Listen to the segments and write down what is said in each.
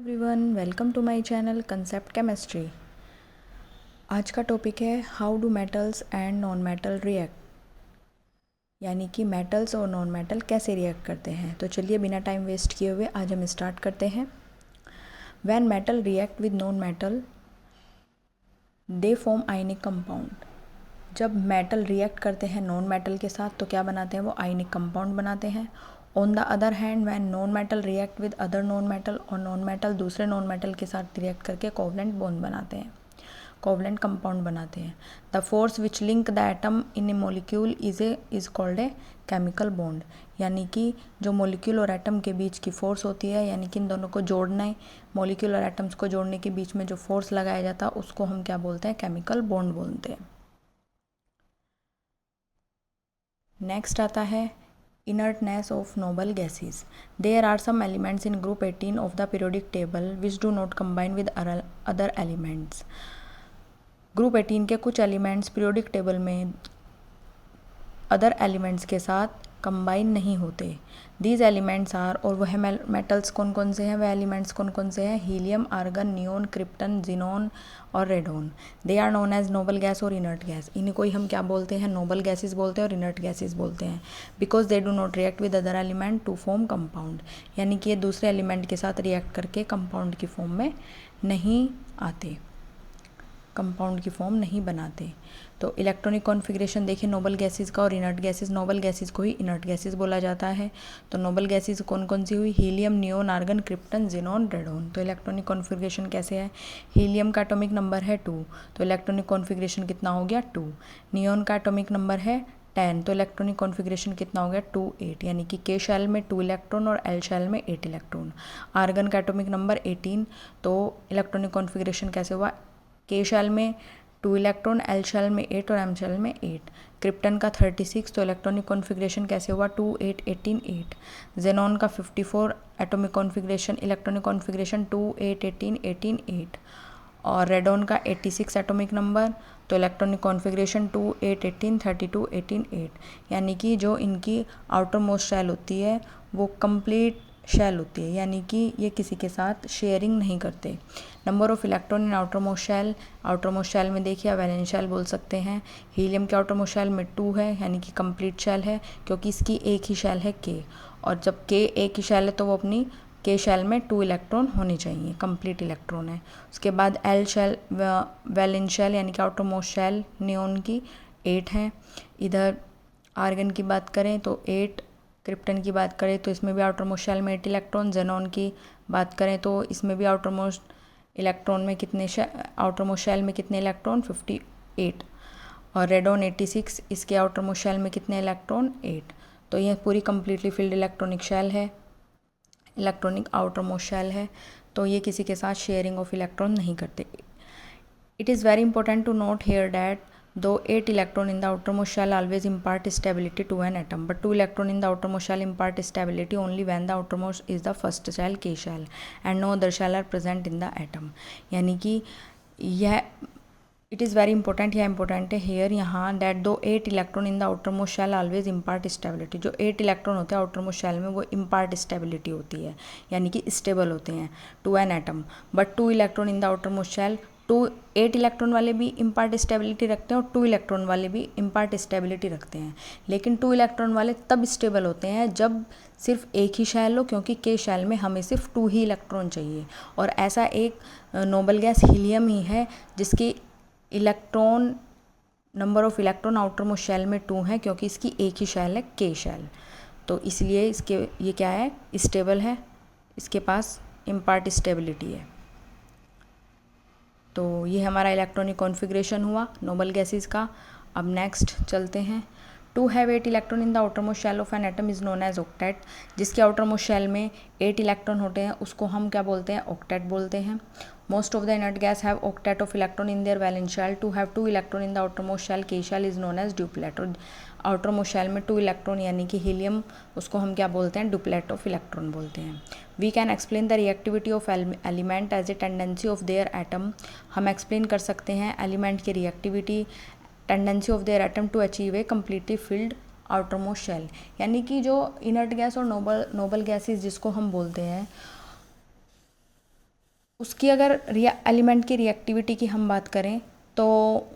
Everyone, welcome to my channel concept chemistry. आज का topic है how do metals and non metal react, यानी कि मेटल्स और नॉन मेटल कैसे रिएक्ट करते हैं। तो चलिए बिना टाइम वेस्ट किए हुए आज हम स्टार्ट करते हैं। When metal react with non metal they form ionic compound. जब मेटल रिएक्ट करते हैं नॉन मेटल के साथ तो क्या बनाते हैं, वो आयनिक कंपाउंड बनाते हैं। On the other hand when non metal react with other non metal, और नॉन मेटल दूसरे नॉन मेटल के साथ रिएक्ट करके कोवलेंट बॉन्ड बनाते हैं, कोवलेंट कंपाउंड बनाते हैं। The force which link the atom in A molecule is called a chemical bond, यानी कि जो मोलिक्यूल और एटम के बीच की फोर्स होती है, यानी कि इन दोनों को जोड़ना है, मोलिक्यूल और एटम्स को जोड़ने के बीच में जो फोर्स लगाया जाता है उसको हम क्या बोलते हैं, केमिकल बॉन्ड बोलते हैं। नेक्स्ट आता है inertness of noble gases. There are some elements in group 18 of the periodic table which do not combine with other elements. Group 18 के कुछ एलिमेंट्स पीरियोडिक टेबल में अदर एलिमेंट्स के साथ कंबाइन नहीं होते। दीज एलिमेंट्स आर, और वह metals कौन कौन से हैं, वह एलिमेंट्स कौन कौन से हैं, helium, argon, neon, krypton, xenon और radon. They are known as noble gas और इनर्ट गैस। इन्हीं को ही हम क्या बोलते हैं, नोबल गैसेस बोलते हैं और इनर्ट गैसेस बोलते हैं। Because they do not react with other element to form compound, यानी कि ये दूसरे एलिमेंट के साथ रिएक्ट करके कंपाउंड की फॉर्म में नहीं आते, कंपाउंड की फॉर्म नहीं बनाते। तो इलेक्ट्रॉनिक कॉन्फ़िगरेशन देखिए नोबल गैसेस का और इनर्ट गैसेस, नोबल गैसेस को ही इनर्ट गैसेस बोला जाता है। तो नोबल गैसेस कौन कौन सी हुई, helium, neon, argon, krypton, xenon, radon. तो इलेक्ट्रॉनिक कॉन्फ़िगरेशन कैसे है, हीलियम का एटॉमिक नंबर है 2, तो इलेक्ट्रॉनिक कॉन्फ़िगरेशन कितना हो गया 2। नियोन का एटॉमिक नंबर है 10, तो इलेक्ट्रॉनिक कॉन्फ़िगरेशन कितना हो गया 2 8, यानी कि के शेल में 2 इलेक्ट्रॉन और एल शेल में 8 इलेक्ट्रॉन। आर्गन का एटॉमिक नंबर 18, तो इलेक्ट्रॉनिक कॉन्फ़िगरेशन कैसे हुआ, के शेल में 2 इलेक्ट्रॉन, एल शेल में 8 और एम शेल में 8। क्रिप्टन का 36, तो इलेक्ट्रॉनिक कॉन्फ़िगरेशन कैसे हुआ 2 8 18 8। जेनॉन का 54 एटॉमिक कॉन्फ़िगरेशन, इलेक्ट्रॉनिक कॉन्फ़िगरेशन 2 8 18 18 8। और रेडोन का 86 एटॉमिक नंबर, तो इलेक्ट्रॉनिक कॉन्फ़िगरेशन 2 8 18 32 18 8। यानी कि जो इनकी आउटर मोस्ट शेल होती है वो कंप्लीट शेल होती है, यानी कि ये किसी के साथ शेयरिंग नहीं करते। Number of electron in outer most shell, outer most shell में देखिए वैलेंस शेल बोल सकते हैं। हीलियम के आउटर मोस्ट शेल में 2 है, यानी कि कंप्लीट शेल है, क्योंकि इसकी एक ही शेल है के, और जब के एक ही शेल है तो वो अपनी के शेल में 2 इलेक्ट्रॉन होने चाहिए, कंप्लीट इलेक्ट्रॉन है। उसके बाद एल शेल, वैलेंस शेल यानी कि आउटर मोस्ट शेल नियोन की 8 है। इधर आर्गन की बात करें तो 8, क्रिप्टन की बात करें तो इसमें भी आउटर मोस्ट शेल में 8 इलेक्ट्रॉन, जेनॉन की बात करें तो इसमें भी आउटर मोस्ट इलेक्ट्रॉन में कितने, आउटर मोस्ट शेल में कितने इलेक्ट्रॉन 58। और रेडोन 86, इसके आउटर मोस्ट शेल में कितने इलेक्ट्रॉन 8। तो यह पूरी कंप्लीटली फिल्ड इलेक्ट्रॉनिक शेल है, इलेक्ट्रॉनिक आउटर मोस्ट शेल है, तो ये किसी के साथ शेयरिंग ऑफ इलेक्ट्रॉन नहीं करते। It is very important to note here that though 8 electron in the outermost shell always impart stability to an atom, but 2 electron in the outermost shell impart stability only when the outermost is the first shell, K shell, and no other shell are present in the atom। यानी कि यह it is very important, यह important है here यहाँ that दो 8 electron in the outermost shell always impart stability. जो 8 electron होते हैं आउटरमोस्ट शेल में वो इम्पार्ट स्टेबिलिटी होती है, यानी कि स्टेबल होते हैं to an atom. But 2 electron in the outermost shell, 8 electron वाले भी इम्पार्ट स्टेबिलिटी रखते हैं और 2 इलेक्ट्रॉन वाले भी इम्पार्ट स्टेबिलिटी रखते हैं, लेकिन 2 इलेक्ट्रॉन वाले तब स्टेबल होते हैं जब सिर्फ एक ही शेल हो, क्योंकि के शेल में हमें सिर्फ 2 ही इलेक्ट्रॉन चाहिए। और ऐसा एक नोबल गैस हीलियम ही है जिसकी electron number of electron outer most shell में 2 है, क्योंकि इसकी एक ही शेल है के शेल, तो इसलिए इसके ये क्या है, स्टेबल है, इसके पास इम्पार्ट स्टेबिलिटी है। तो ये हमारा इलेक्ट्रॉनिक कॉन्फ़िगरेशन हुआ नोबल गैसेस का। अब नेक्स्ट चलते हैं। To have 8 electron in the outer most shell of an atom is known as octet. जिसके आउटर मोस्ट शेल में 8 इलेक्ट्रॉन होते हैं उसको हम क्या बोलते हैं, ऑक्टेट बोलते हैं। Most of the inert gas have octet of electron in their valence shell. To have 2 electron in the outer most shell K shell is known as duplet. और आउटर मोस्ट शेल में 2 electron यानी कि helium, उसको हम क्या बोलते हैं, duplet of electron बोलते हैं। We can explain the reactivity of element as a tendency of their atom. हम एक्सप्लेन कर सकते हैं एलिमेंट की reactivity, tendency of their atom to achieve a completely filled outer most shell. यानी कि जो इनर्ट गैस और नोबल गैसेस जिसको हम बोलते हैं उसकी अगर एलिमेंट की रिएक्टिविटी की हम बात करें तो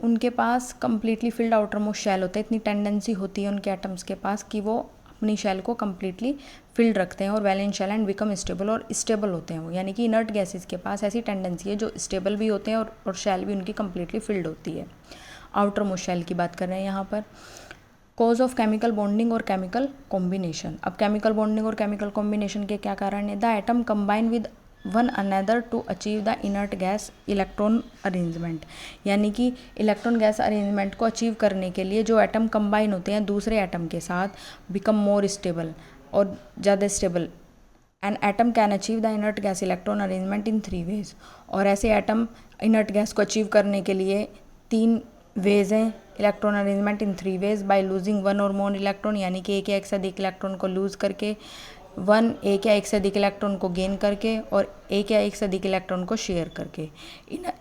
उनके पास completely filled outer most shell होते हैं। इतनी टेंडेंसी होती है उनके एटम्स के पास कि वो अपनी शेल को कम्प्लीटली फिल्ड रखते हैं और valence shell and become stable, और स्टेबल होते हैं वो, यानी कि इनर्ट गैसेस के पास ऐसी टेंडेंसी है जो स्टेबल भी होते हैं और शेल भी उनकी कम्प्लीटली फिल्ड होती है। आउटर मोस्ट शेल की बात कर रहे हैं यहाँ पर। कॉज ऑफ केमिकल बॉन्डिंग और केमिकल कॉम्बिनेशन। अब केमिकल बॉन्डिंग और केमिकल कॉम्बिनेशन के क्या कारण है? The atom combine with one another to achieve the inert gas electron arrangement, यानी कि इलेक्ट्रॉन गैस अरेंजमेंट को अचीव करने के लिए जो एटम कंबाइन होते हैं दूसरे एटम के साथ, बिकम मोर स्टेबल, और ज़्यादा stable. An atom can achieve the inert gas electron arrangement in 3 ways. और ऐसे एटम इनर्ट गैस को अचीव करने के लिए 3 वेज हैं electron arrangement in 3 ways. By losing one और मोर इलेक्ट्रॉन, यानी कि एक या एक से अधिक इलेक्ट्रॉन को लूज करके, एक या एक से अधिक इलेक्ट्रॉन को गेन करके, और एक या एक से अधिक इलेक्ट्रॉन को शेयर करके।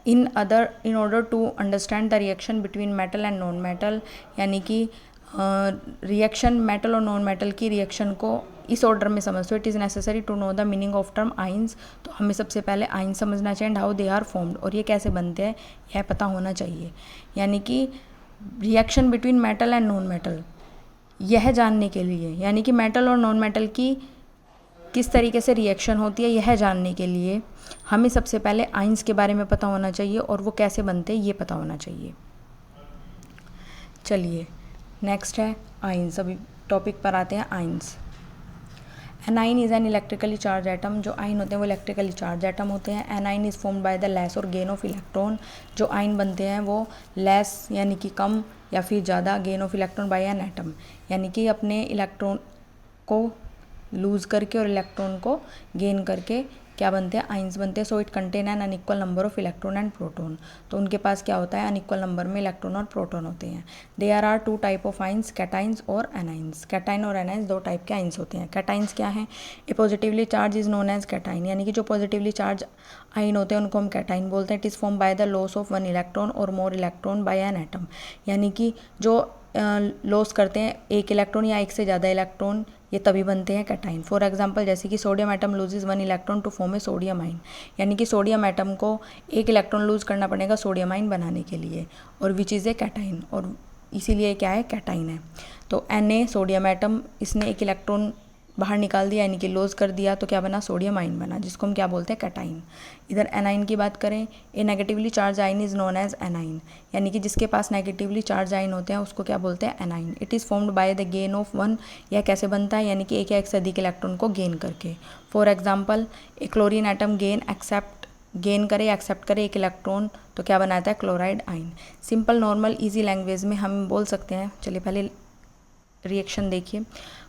In order to understand the reaction between metal and non metal, यानी कि रिएक्शन मेटल और नॉन मेटल की रिएक्शन को इस ऑर्डर में समझते हो। It is necessary to know the meaning of term ions. तो हमें सबसे पहले आइंस समझना चाहिए, हाउ दे आर फॉर्म्ड, और ये कैसे बनते हैं यह पता होना चाहिए। यानी कि reaction between metal and non metal, यह जानने के लिए, यानी कि मेटल और नॉन मेटल की किस तरीके से रिएक्शन होती है यह जानने के लिए हमें सबसे पहले आइंस के बारे में पता होना चाहिए, और वो कैसे बनते हैं ये पता होना चाहिए। चलिए नेक्स्ट है आइंस। अभी टॉपिक पर आते हैं ions. A9 is an electrically charge atom. जो आइन होते हैं वो इलेक्ट्रिकली चार्ज एटम होते हैं। A9 is formed by the less और गेन ऑफ इलेक्ट्रॉन। जो आइन बनते हैं वो लेस यानी कि कम या फिर ज़्यादा, gain of electron by an atom, यानी कि अपने इलेक्ट्रॉन को लूज़ करके और इलेक्ट्रॉन को गेन करके क्या बनते हैं? आइंस बनते हैं। So it contain an unequal number of electron and proton. तो उनके पास क्या होता है? अनइक्वल नंबर में इलेक्ट्रॉन और प्रोटॉन होते हैं। There are 2 type of ions, cations और एनाइंस। कैटाइन और एनाइंस 2 टाइप के आइंस होते हैं। कैटाइंस क्या है? A positively charge is known as cation, यानी कि जो पॉजिटिवली चार्ज आइन होते हैं उनको हम कैटाइन बोलते हैं। It is form by the loss of 1 electron or more electron by an atom, यानी कि जो लॉस करते हैं एक इलेक्ट्रॉन या एक से ज़्यादा इलेक्ट्रॉन, ये तभी बनते हैं कैटाइन। फॉर एग्जांपल जैसे कि sodium atom loses 1 electron to form a sodium ion, यानी कि सोडियम एटम को एक इलेक्ट्रॉन लूज करना पड़ेगा सोडियम आइन बनाने के लिए, और विच इज़ ए कैटाइन, और इसीलिए क्या है? कैटाइन है। तो Na सोडियम एटम, इसने एक इलेक्ट्रॉन बाहर निकाल दिया यानी कि लॉस कर दिया, तो क्या बना? सोडियम आइन बना, जिसको हम क्या बोलते हैं? कैटाइन। इधर एनाइन की बात करें, ए नेगेटिवली चार्ज आइन इज नोन एज एनाइन, यानी कि जिसके पास नेगेटिवली चार्ज आइन होते हैं उसको क्या बोलते हैं? A9. It is formed by the gain of 1। यह कैसे बनता है? यानी कि एक या एक से अधिक इलेक्ट्रॉन को गेन करके। For example A chlorine atom gain करे एक्सेप्ट करे एक इलेक्ट्रॉन, तो क्या बनाता है? क्लोराइड आइन। सिंपल नॉर्मल ईजी लैंग्वेज में हम बोल सकते हैं। चलिए पहले रिएक्शन देखिए।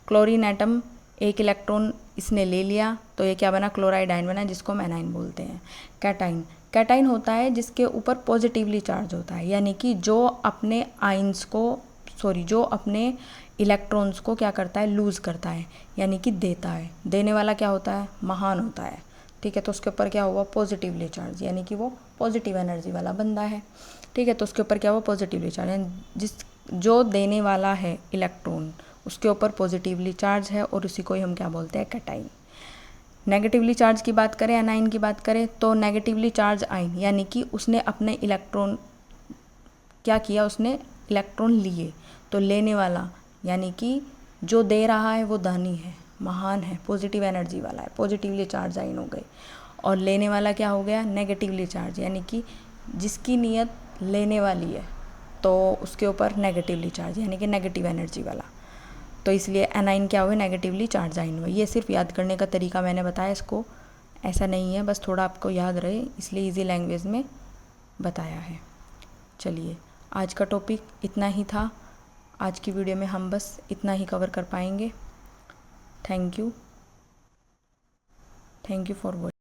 क्लोरीन एटम एक इलेक्ट्रॉन इसने ले लिया, तो ये क्या बना? क्लोराइड आइन बना, जिसको हम एनाइन बोलते हैं। कैटाइन, कैटाइन होता है जिसके ऊपर पॉजिटिवली चार्ज होता है, यानी कि जो अपने आइंस को जो अपने इलेक्ट्रॉन्स को क्या करता है? लूज़ करता है, यानी कि देता है। देने वाला क्या होता है? महान होता है। ठीक है, तो उसके ऊपर क्या हुआ? पॉजिटिवली चार्ज, यानी कि वो पॉजिटिव एनर्जी वाला बंदा है। ठीक है, तो उसके ऊपर क्या हुआ? Positively charge. जो देने वाला है इलेक्ट्रॉन उसके ऊपर पॉजिटिवली चार्ज है, और उसी को ही हम क्या बोलते हैं? कैटाइन। नेगेटिवली चार्ज की बात करें, एनाइन की बात करें, तो नेगेटिवली चार्ज आइन, यानी कि उसने अपने इलेक्ट्रॉन क्या किया? उसने इलेक्ट्रॉन लिए, तो लेने वाला यानी कि जो दे रहा है वो दानी है, महान है, पॉजिटिव एनर्जी वाला है, पॉजिटिवली चार्ज आइन हो गए। और लेने वाला क्या हो गया? नेगेटिवली चार्ज, यानी कि जिसकी नीयत लेने वाली है तो उसके ऊपर नेगेटिवली चार्ज, यानी कि नेगेटिव एनर्जी वाला। तो इसलिए एनाइन क्या हुए? नेगेटिवली चार्ज आइन हुए। ये सिर्फ याद करने का तरीका मैंने बताया, इसको ऐसा नहीं है, बस थोड़ा आपको याद रहे इसलिए इजी लैंग्वेज में बताया है। चलिए आज का टॉपिक इतना ही था। आज की वीडियो में हम बस इतना ही कवर कर पाएंगे। Thank you for watching.